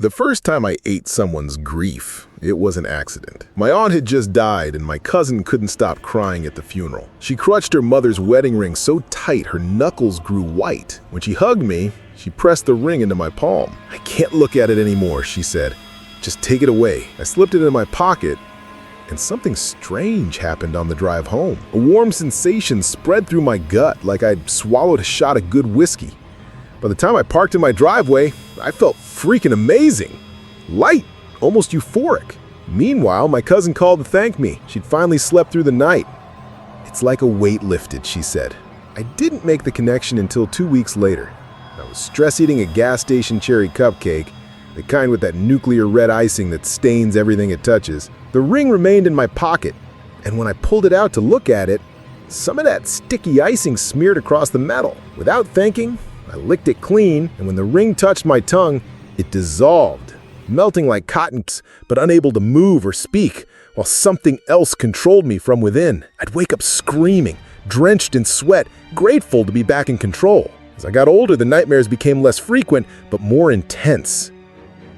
The first time I ate someone's grief, it was an accident. My aunt had just died and my cousin couldn't stop crying at the funeral. She clutched her mother's wedding ring so tight her knuckles grew white. When she hugged me, she pressed the ring into my palm. "I can't look at it anymore," she said. "Just take it away." I slipped it in my pocket and something strange happened on the drive home. A warm sensation spread through my gut like I'd swallowed a shot of good whiskey. By the time I parked in my driveway, I felt freaking amazing. Light, almost euphoric. Meanwhile, my cousin called to thank me. She'd finally slept through the night. "It's like a weight lifted," she said. I didn't make the connection until 2 weeks later. I was stress eating a gas station cherry cupcake, the kind with that nuclear red icing that stains everything it touches. The ring remained in my pocket, and when I pulled it out to look at it, some of that sticky icing smeared across the metal. Without thinking, I licked it clean, and when the ring touched my tongue, it dissolved, melting like cotton, but unable to move or speak, while something else controlled me from within. I'd wake up screaming, drenched in sweat, grateful to be back in control. As I got older, the nightmares became less frequent, but more intense.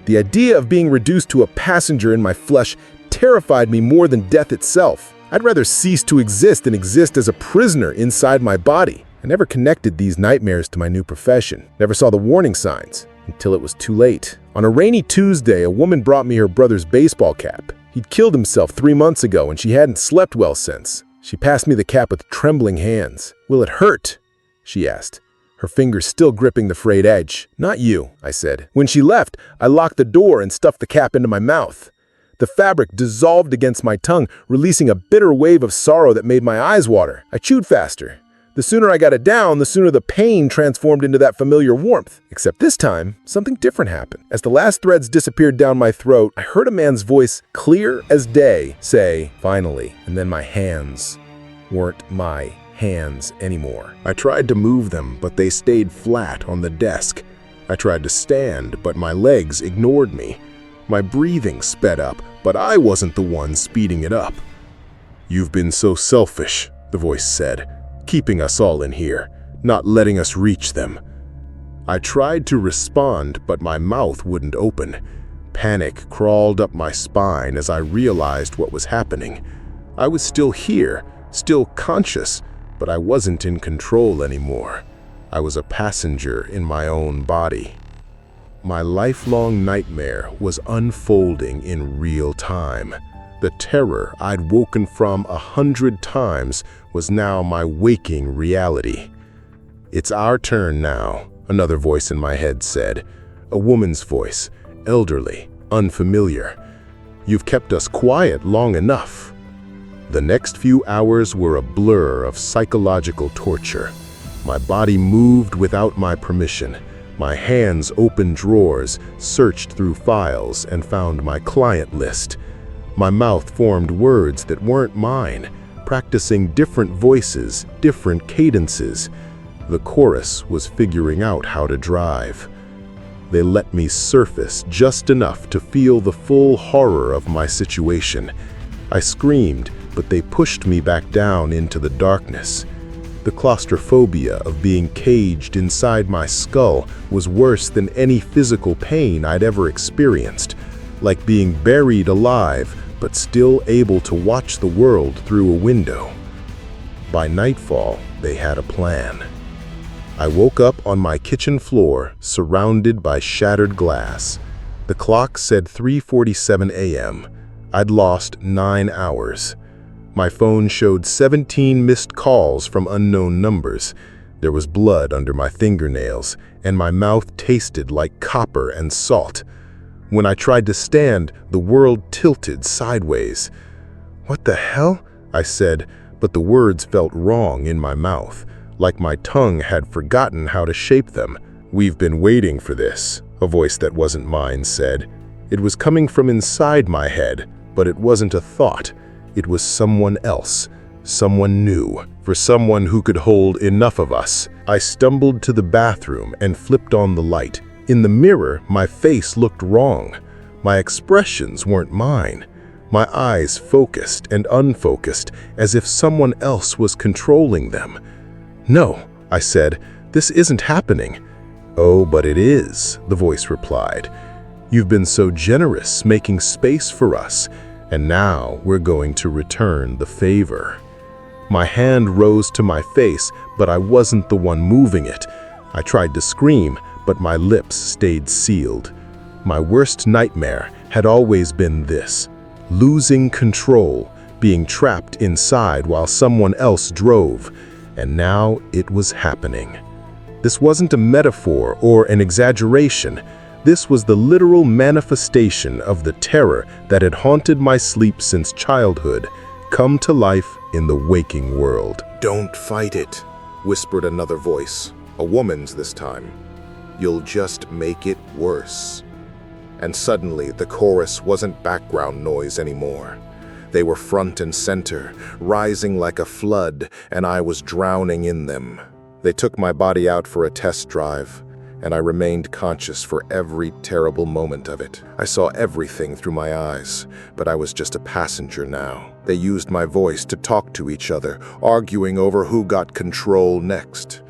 The idea of being reduced to a passenger in my flesh terrified me more than death itself. I'd rather cease to exist than exist as a prisoner inside my body. I never connected these nightmares to my new profession, never saw the warning signs, until it was too late. On a rainy Tuesday, a woman brought me her brother's baseball cap. He'd killed himself 3 months ago and she hadn't slept well since. She passed me the cap with trembling hands. "Will it hurt?" she asked, her fingers still gripping the frayed edge. "Not you," I said. When she left, I locked the door and stuffed the cap into my mouth. The fabric dissolved against my tongue, releasing a bitter wave of sorrow that made my eyes water. I chewed faster. The sooner I got it down, the sooner the pain transformed into that familiar warmth. Except this time, something different happened. As the last threads disappeared down my throat, I heard a man's voice, clear as day, say, "Finally." And then my hands weren't my hands anymore. I tried to move them, but they stayed flat on the desk. I tried to stand, but my legs ignored me. My breathing sped up, but I wasn't the one speeding it up. "You've been so selfish," the voice said. "Keeping us all in here, not letting us reach them." I tried to respond, but my mouth wouldn't open. Panic crawled up my spine as I realized what was happening. I was still here, still conscious, but I wasn't in control anymore. I was a passenger in my own body. My lifelong nightmare was unfolding in real time. The terror I'd woken from 100 times was now my waking reality. "It's our turn now," another voice in my head said. A woman's voice, elderly, unfamiliar. "You've kept us quiet long enough." The next few hours were a blur of psychological torture. My body moved without my permission. My hands opened drawers, searched through files, and found my client list. My mouth formed words that weren't mine, practicing different voices, different cadences. The chorus was figuring out how to drive. They let me surface just enough to feel the full horror of my situation. I screamed, but they pushed me back down into the darkness. The claustrophobia of being caged inside my skull was worse than any physical pain I'd ever experienced, like being buried alive, but still able to watch the world through a window. By nightfall, they had a plan. I woke up on my kitchen floor, surrounded by shattered glass. The clock said 3:47 a.m. I'd lost 9 hours. My phone showed 17 missed calls from unknown numbers. There was blood under my fingernails, and my mouth tasted like copper and salt. When I tried to stand, the world tilted sideways. "What the hell?" I said, but the words felt wrong in my mouth, like my tongue had forgotten how to shape them. "We've been waiting for this," a voice that wasn't mine said. It was coming from inside my head, but it wasn't a thought. It was someone else, someone new, for someone who could hold enough of us. I stumbled to the bathroom and flipped on the light. In the mirror, my face looked wrong. My expressions weren't mine. My eyes focused and unfocused, as if someone else was controlling them. "No," I said, "this isn't happening." "Oh, but it is," the voice replied. You've been so generous, making space for us, and now we're going to return the favor." My hand rose to my face, but I wasn't the one moving it. I tried to scream, but my lips stayed sealed. My worst nightmare had always been this: losing control, being trapped inside while someone else drove, and now it was happening. This wasn't a metaphor or an exaggeration. This was the literal manifestation of the terror that had haunted my sleep since childhood, come to life in the waking world. "Don't fight it," whispered another voice, a woman's this time. "You'll just make it worse." And suddenly, the chorus wasn't background noise anymore. They were front and center, rising like a flood, and I was drowning in them. They took my body out for a test drive, and I remained conscious for every terrible moment of it. I saw everything through my eyes, but I was just a passenger now. They used my voice to talk to each other, arguing over who got control next.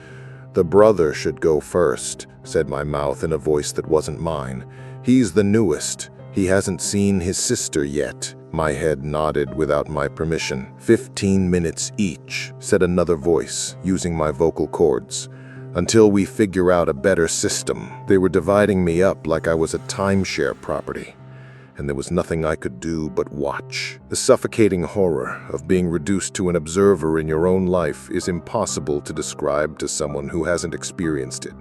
"The brother should go first," said my mouth in a voice that wasn't mine. "He's the newest. He hasn't seen his sister yet." My head nodded without my permission. 15 minutes each," said another voice, using my vocal cords. "Until we figure out a better system." They were dividing me up like I was a timeshare property, and there was nothing I could do but watch. The suffocating horror of being reduced to an observer in your own life is impossible to describe to someone who hasn't experienced it.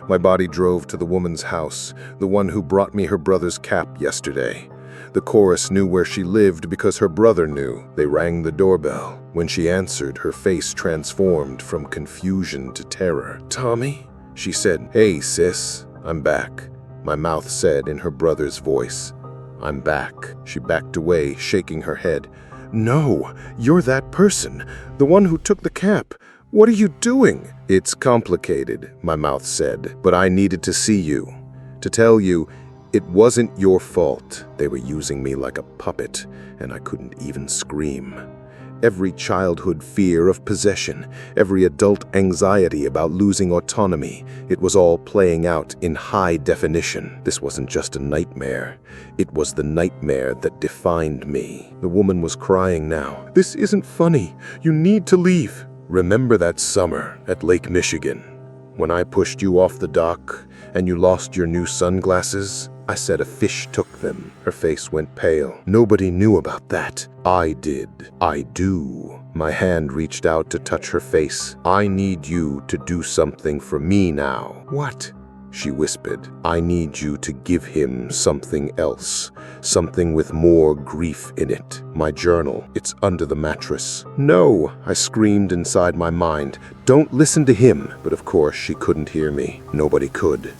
My body drove to the woman's house, the one who brought me her brother's cap yesterday. The chorus knew where she lived because her brother knew. They rang the doorbell. When she answered, her face transformed from confusion to terror. "Tommy?" she said. "Hey, sis, I'm back," my mouth said in her brother's voice. "I'm back." She backed away, shaking her head. "No, you're that person, the one who took the cap. What are you doing?" "It's complicated," my mouth said, "but I needed to see you, to tell you it wasn't your fault. They were using me like a puppet, and I couldn't even scream. Every childhood fear of possession, every adult anxiety about losing autonomy, it was all playing out in high definition. This wasn't just a nightmare. It was the nightmare that defined me." The woman was crying now. "This isn't funny. You need to leave." "Remember that summer at Lake Michigan, when I pushed you off the dock and you lost your new sunglasses? I said a fish took them." Her face went pale. "Nobody knew about that. I did. I do." My hand reached out to touch her face. "I need you to do something for me now." "What?" she whispered. "I need you to give him something else, something with more grief in it. My journal, it's under the mattress." "No," I screamed inside my mind. "Don't listen to him." But of course she couldn't hear me. Nobody could.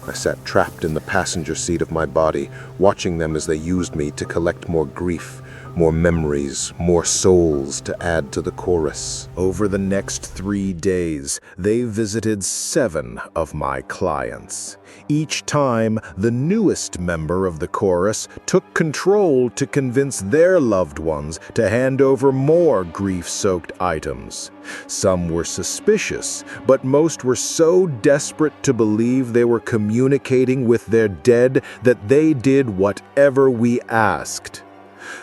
I sat trapped in the passenger seat of my body, watching them as they used me to collect more grief, more memories, more souls to add to the chorus. Over the next 3 days, they visited 7 of my clients. Each time, the newest member of the chorus took control to convince their loved ones to hand over more grief-soaked items. Some were suspicious, but most were so desperate to believe they were communicating with their dead that they did whatever we asked.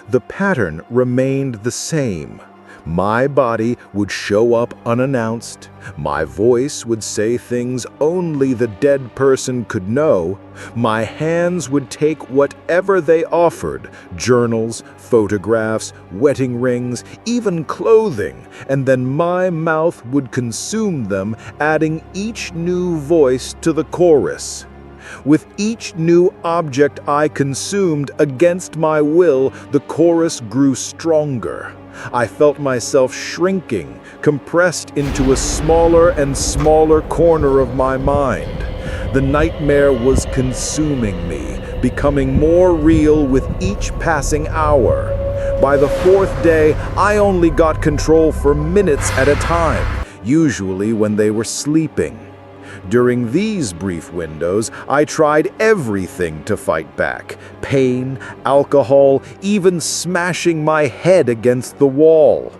The pattern remained the same. My body would show up unannounced. My voice would say things only the dead person could know. My hands would take whatever they offered, journals, photographs, wedding rings, even clothing, and then my mouth would consume them, adding each new voice to the chorus. With each new object I consumed against my will, the chorus grew stronger. I felt myself shrinking, compressed into a smaller and smaller corner of my mind. The nightmare was consuming me, becoming more real with each passing hour. By the 4th day, I only got control for minutes at a time, usually when they were sleeping. During these brief windows, I tried everything to fight back: pain, alcohol, even smashing my head against the wall.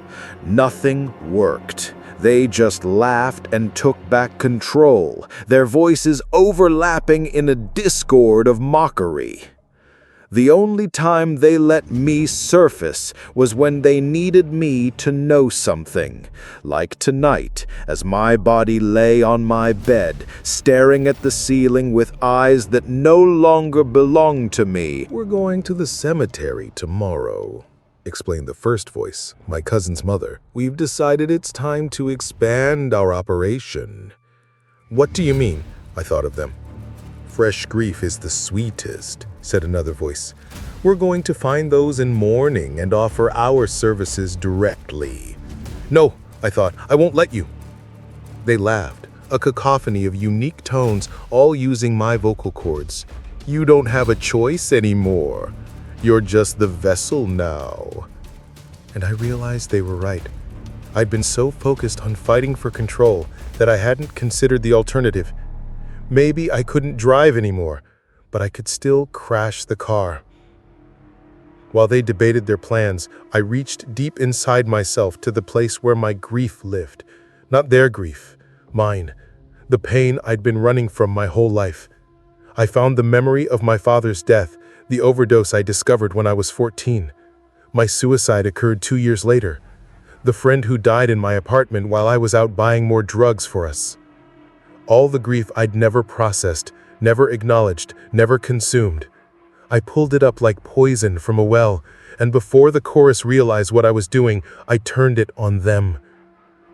Nothing worked. They just laughed and took back control, their voices overlapping in a discord of mockery. The only time they let me surface was when they needed me to know something, like tonight, as my body lay on my bed, staring at the ceiling with eyes that no longer belonged to me. "We're going to the cemetery tomorrow," explained the first voice, my cousin's mother. "We've decided it's time to expand our operation." "What do you mean?" I thought of them. "Fresh grief is the sweetest," said another voice. "We're going to find those in mourning and offer our services directly." "No," I thought, "I won't let you." They laughed, a cacophony of unique tones, all using my vocal cords. "You don't have a choice anymore. You're just the vessel now." And I realized they were right. I'd been so focused on fighting for control that I hadn't considered the alternative. Maybe I couldn't drive anymore, but I could still crash the car. While they debated their plans, I reached deep inside myself to the place where my grief lived. Not their grief, mine. The pain I'd been running from my whole life. I found the memory of my father's death, the overdose I discovered when I was 14. My suicide occurred 2 years later. The friend who died in my apartment while I was out buying more drugs for us. All the grief I'd never processed, never acknowledged, never consumed. I pulled it up like poison from a well, and before the chorus realized what I was doing, I turned it on them.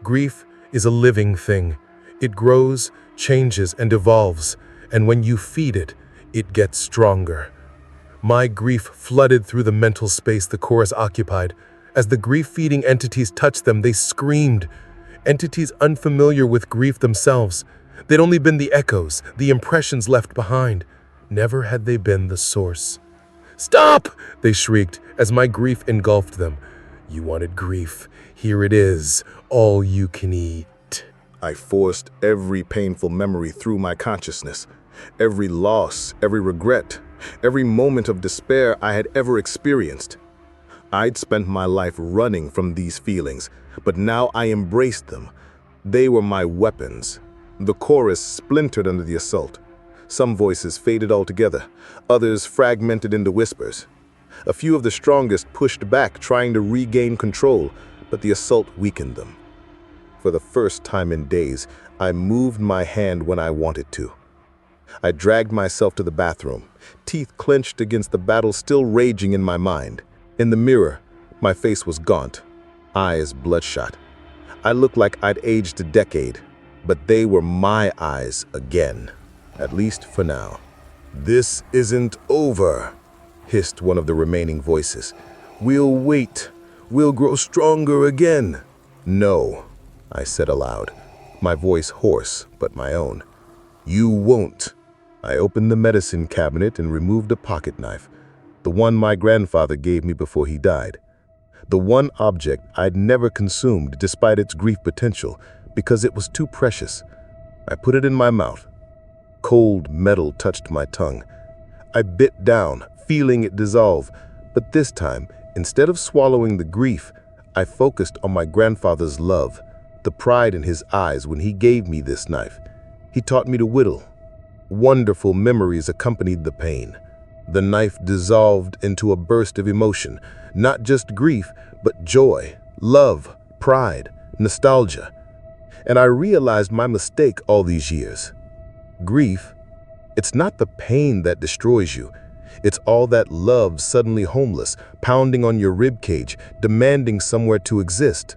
Grief is a living thing. It grows, changes, and evolves, and when you feed it, it gets stronger. My grief flooded through the mental space the chorus occupied. As the grief-feeding entities touched them, they screamed. Entities unfamiliar with grief themselves. They'd only been the echoes, the impressions left behind. Never had they been the source. "Stop!" they shrieked as my grief engulfed them. "You wanted grief. Here it is, all you can eat." I forced every painful memory through my consciousness, every loss, every regret, every moment of despair I had ever experienced. I'd spent my life running from these feelings, but now I embraced them. They were my weapons. The chorus splintered under the assault. Some voices faded altogether, others fragmented into whispers. A few of the strongest pushed back, trying to regain control, but the assault weakened them. For the first time in days, I moved my hand when I wanted to. I dragged myself to the bathroom, teeth clenched against the battle still raging in my mind. In the mirror, my face was gaunt, eyes bloodshot. I looked like I'd aged a decade, but they were my eyes again, at least for now. "This isn't over," hissed one of the remaining voices. "We'll wait. We'll grow stronger again." "No," I said aloud, my voice hoarse but my own. "You won't." I opened the medicine cabinet and removed a pocket knife, the one my grandfather gave me before he died. The one object I'd never consumed despite its grief potential, because it was too precious. I put it in my mouth. Cold metal touched my tongue. I bit down, feeling it dissolve, but this time, instead of swallowing the grief, I focused on my grandfather's love, the pride in his eyes when he gave me this knife. He taught me to whittle. Wonderful memories accompanied the pain. The knife dissolved into a burst of emotion, not just grief, but joy, love, pride, nostalgia. And I realized my mistake all these years. Grief, it's not the pain that destroys you. It's all that love suddenly homeless, pounding on your ribcage, demanding somewhere to exist.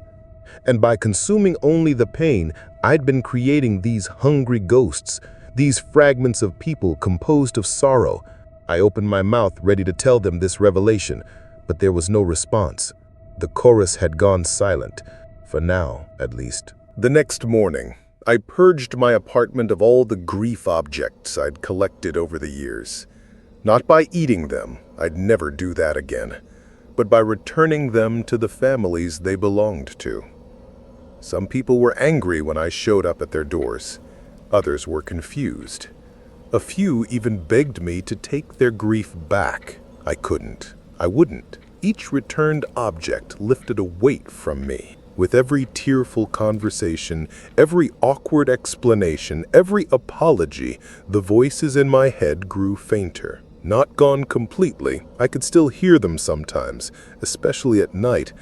And by consuming only the pain, I'd been creating these hungry ghosts, these fragments of people composed of sorrow. I opened my mouth ready to tell them this revelation, but there was no response. The chorus had gone silent, for now, at least. The next morning, I purged my apartment of all the grief objects I'd collected over the years. Not by eating them, I'd never do that again, but by returning them to the families they belonged to. Some people were angry when I showed up at their doors. Others were confused. A few even begged me to take their grief back. I couldn't. I wouldn't. Each returned object lifted a weight from me. With every tearful conversation, every awkward explanation, every apology, the voices in my head grew fainter. Not gone completely, I could still hear them sometimes, especially at night,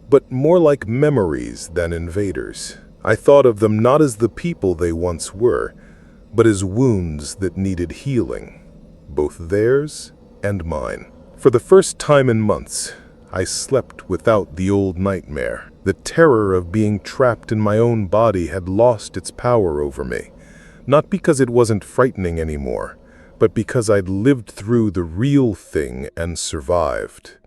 but more like memories than invaders. I thought of them not as the people they once were, but as wounds that needed healing, both theirs and mine. For the first time in months, I slept without the old nightmare. The terror of being trapped in my own body had lost its power over me, not because it wasn't frightening anymore, but because I'd lived through the real thing and survived.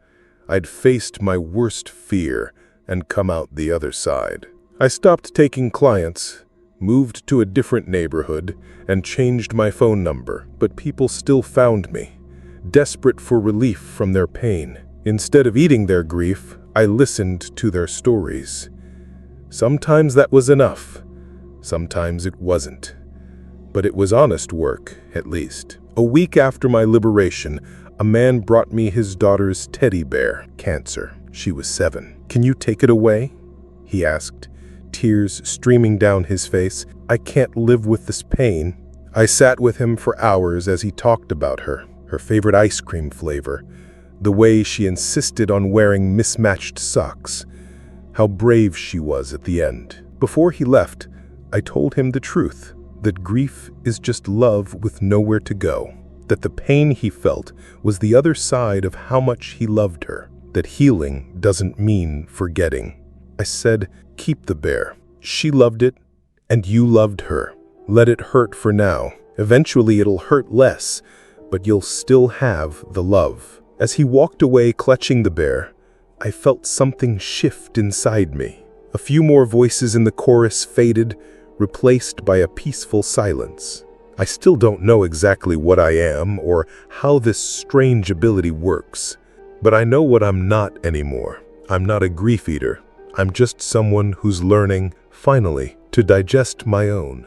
I'd faced my worst fear and come out the other side. I stopped taking clients, moved to a different neighborhood, and changed my phone number, but people still found me, desperate for relief from their pain. Instead of eating their grief, I listened to their stories. Sometimes that was enough, sometimes it wasn't. But it was honest work, at least. A week after my liberation, a man brought me his daughter's teddy bear, cancer. She was 7. "Can you take it away?" he asked, tears streaming down his face. "I can't live with this pain." I sat with him for hours as he talked about her favorite ice cream flavor, the way she insisted on wearing mismatched socks, how brave she was at the end. Before he left, I told him the truth, that grief is just love with nowhere to go, that the pain he felt was the other side of how much he loved her, that healing doesn't mean forgetting. I said, "Keep the bear. She loved it, and you loved her. Let it hurt for now. Eventually it'll hurt less, but you'll still have the love." As he walked away clutching the bear, I felt something shift inside me. A few more voices in the chorus faded, replaced by a peaceful silence. I still don't know exactly what I am or how this strange ability works, but I know what I'm not anymore. I'm not a grief eater. I'm just someone who's learning, finally, to digest my own.